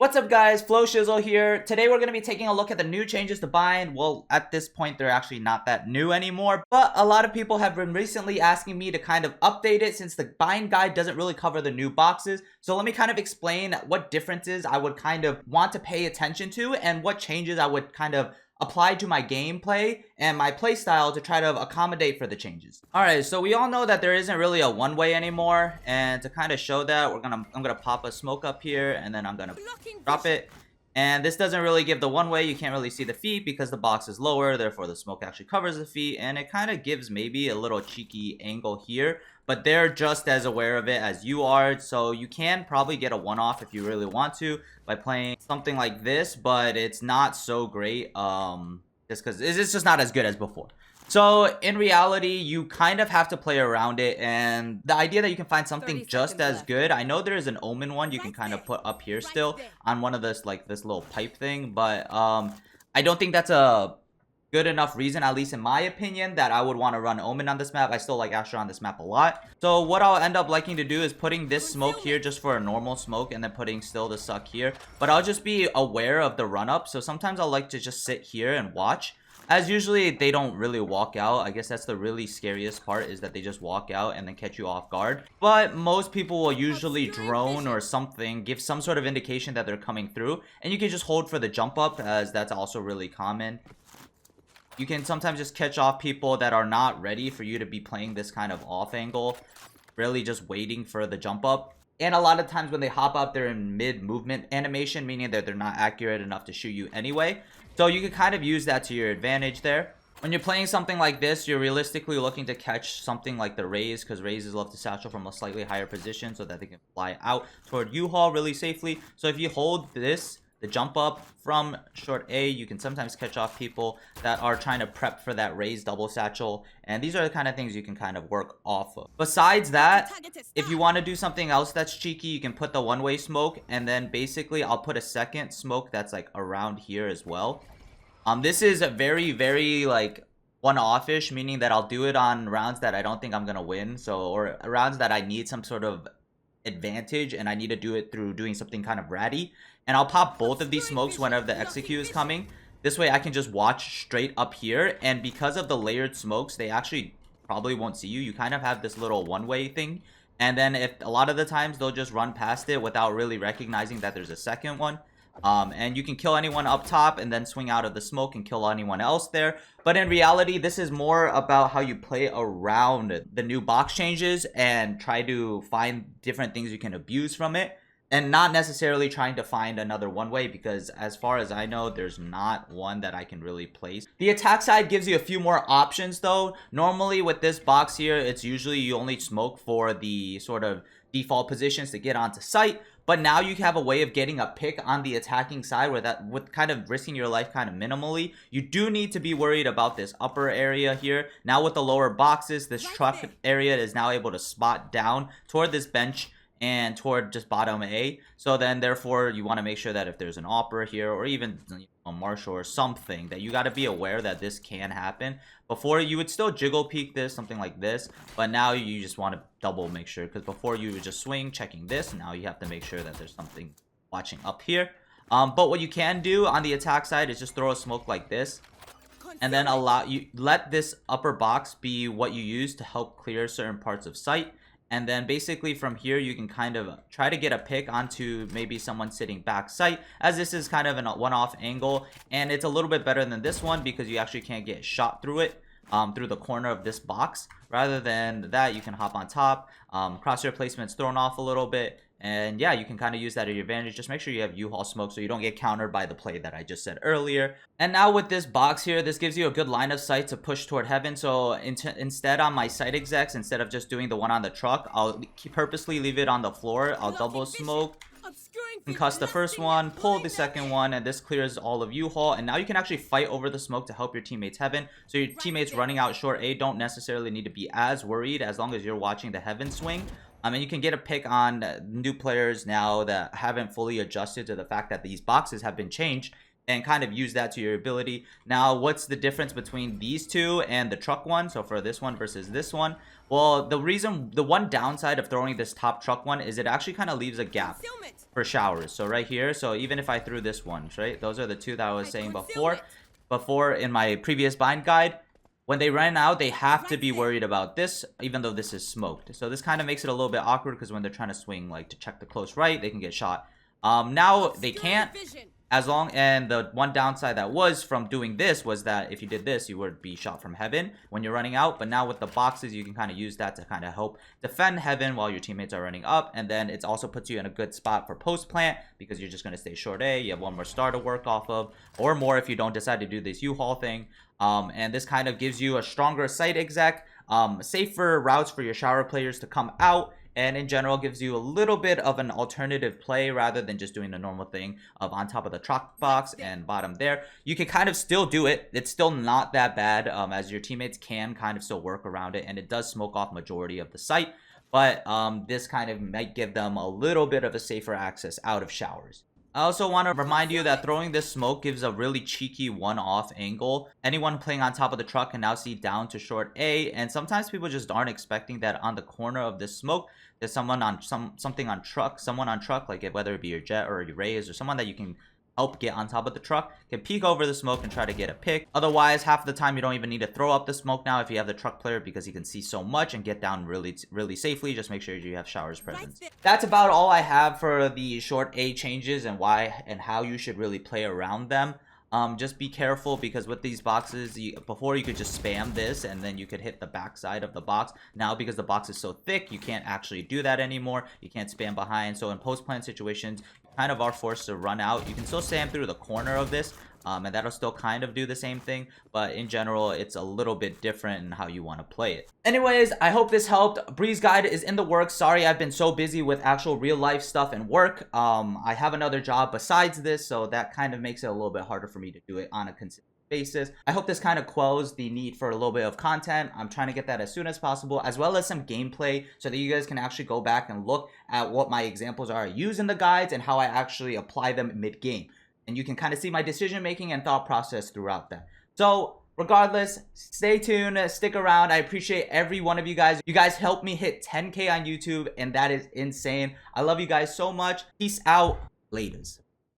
What's up guys, FLOWSHIZZLE here. Today we're going to be taking a look at the new changes to bind. Well, at this point they're actually not that new anymore, but a lot of people have been recently asking me to kind of update it since the bind guide doesn't really cover the new boxes. So let me kind of explain what differences I would kind of want to pay attention to and what changes I would kind of apply to my gameplay and my playstyle to try to accommodate for the changes. Alright, so we all know that there isn't really a one-way anymore, and to kind of show that, I'm gonna pop a smoke up here, and then I'm gonna drop it. And this doesn't really give the one-way. You can't really see the feet because the box is lower, therefore the smoke actually covers the feet, and it kind of gives maybe a little cheeky angle here, but they're just as aware of it as you are, so you can probably get a one-off if you really want to by playing something like this, but it's not so great just because it's just not as good as before. So in reality, you kind of have to play around it, and the idea that you can find something just as good, I know there is an Omen one you can kind of put up here still on one of this, like this little pipe thing, but I don't think that's a good enough reason, at least in my opinion, that I would want to run Omen on this map. I still like Astra on this map a lot. So what I'll end up liking to do is putting this smoke here just for a normal smoke, and then putting still the suck here, but I'll just be aware of the run up. So sometimes I'll like to just sit here and watch, as usually they don't really walk out. I guess that's the really scariest part, is that they just walk out and then catch you off guard. But most people will usually drone or something, give some sort of indication that they're coming through, and you can just hold for the jump up, as that's also really common. You can sometimes just catch off people that are not ready for you to be playing this kind of off angle, really just waiting for the jump up. And a lot of times when they hop up, they're in mid movement animation, meaning that they're not accurate enough to shoot you anyway. So you can kind of use that to your advantage there. When you're playing something like this, you're realistically looking to catch something like the Rays, because Rays love to satchel from a slightly higher position so that they can fly out toward U-Haul really safely. So if you hold this, the jump up from short A, you can sometimes catch off people that are trying to prep for that Raise double satchel, and these are the kind of things you can kind of work off of. Besides that, if you want to do something else that's cheeky, you can put the one-way smoke, and then basically I'll put a second smoke that's like around here as well. This is a very like one-off-ish, meaning that I'll do it on rounds that I don't think I'm gonna win, so, or rounds that I need some sort of advantage and I need to do it through doing something kind of ratty, and I'll pop both of these smokes whenever the execute is coming. This way I can just watch straight up here, and because of the layered smokes, they actually probably won't see you. You kind of have this little one-way thing, and then if a lot of the times they'll just run past it without really recognizing that there's a second one. And you can kill anyone up top and then swing out of the smoke and kill anyone else there. But in reality, this is more about how you play around the new box changes and try to find different things you can abuse from it, and not necessarily trying to find another one-way, because as far as I know, there's not one that I can really place. The attack side gives you a few more options though. Normally with this box here, it's usually you only smoke for the sort of default positions to get onto site, but now you have a way of getting a pick on the attacking side where that, with kind of risking your life kind of minimally. You do need to be worried about this upper area here. Now with the lower boxes, this truck area is now able to spot down toward this bench and toward just bottom A. So then therefore you want to make sure that if there's an opera here, or even a marshal or something, that you got to be aware that this can happen. Before, you would still jiggle peek this, something like this, but now you just want to double make sure, because before you would just swing checking this, now you have to make sure that there's something watching up here. But what you can do on the attack side is just throw a smoke like this, and then let this upper box be what you use to help clear certain parts of sight. And then basically from here, you can kind of try to get a pick onto maybe someone sitting back sight, as this is kind of a one-off angle. And it's a little bit better than this one because you actually can't get shot through it, through the corner of this box. Rather than that, you can hop on top, crosshair placement's thrown off a little bit. And yeah, you can kind of use that at your advantage. Just make sure you have U-Haul smoke so you don't get countered by the play that I just said earlier. And now with this box here, this gives you a good line of sight to push toward heaven. So instead on my site execs, instead of just doing the one on the truck, I'll purposely leave it on the floor. I'll double smoke, concuss the first one, pull the second one, and this clears all of U-Haul. And now you can actually fight over the smoke to help your teammates heaven. So your teammates running out short A don't necessarily need to be as worried as long as you're watching the heaven swing. And you can get a pick on new players now that haven't fully adjusted to the fact that these boxes have been changed, and kind of use that to your ability. Now, what's the difference between these two and the truck one? So for this one versus this one, well, the one downside of throwing this top truck one is it actually kind of leaves a gap for showers. So right here, so even if I threw this one, right, those are the two that I was saying before in my previous bind guide. When they run out, they have to be worried about this, even though this is smoked. So this kind of makes it a little bit awkward because when they're trying to swing, like to check the close right, they can get shot. Now they can't, as long, and the one downside that was from doing this was that if you did this, you would be shot from heaven when you're running out. But now with the boxes, you can kind of use that to kind of help defend heaven while your teammates are running up. And then it also puts you in a good spot for post plant because you're just going to stay short A. You have one more star to work off of, or more if you don't decide to do this U-Haul thing. And this kind of gives you a stronger site exec, safer routes for your shower players to come out, and in general gives you a little bit of an alternative play rather than just doing the normal thing of on top of the truck box and bottom there. You can kind of still do it. It's still not that bad, as your teammates can kind of still work around it, and it does smoke off majority of the site. But this kind of might give them a little bit of a safer access out of showers. I also want to remind you that throwing this smoke gives a really cheeky one-off angle. Anyone playing on top of the truck can now see down to short A, and sometimes people just aren't expecting that on the corner of this smoke there's someone on someone on truck, like whether it be your jet or your rays or someone that you can help get on top of the truck, can peek over the smoke and try to get a pick. Otherwise, half the time you don't even need to throw up the smoke now if you have the truck player, because he can see so much and get down really safely. Just make sure you have showers present. That's about all I have for the short A changes and why and how you should really play around them. Just be careful, because with these boxes, before you could just spam this and then you could hit the backside of the box. Now, because the box is so thick, you can't actually do that anymore. You can't spam behind. So in post plant situations, you kind of are forced to run out. You can still spam through the corner of this, and that'll still kind of do the same thing, but in general it's a little bit different in how you want to play it. Anyways, I hope this helped. Breeze guide is in the works. Sorry, I've been so busy with actual real life stuff and work. I have another job besides this, so that kind of makes it a little bit harder for me to do it on a consistent basis. I hope this kind of quells the need for a little bit of content. I'm trying to get that as soon as possible, as well as some gameplay, so that you guys can actually go back and look at what my examples are I use in the guides and how I actually apply them mid-game. And you can kind of see my decision making and thought process throughout that. So regardless, stay tuned, stick around. I appreciate every one of you guys. You guys helped me hit 10K on YouTube, and that is insane. I love you guys so much. Peace out. Laters.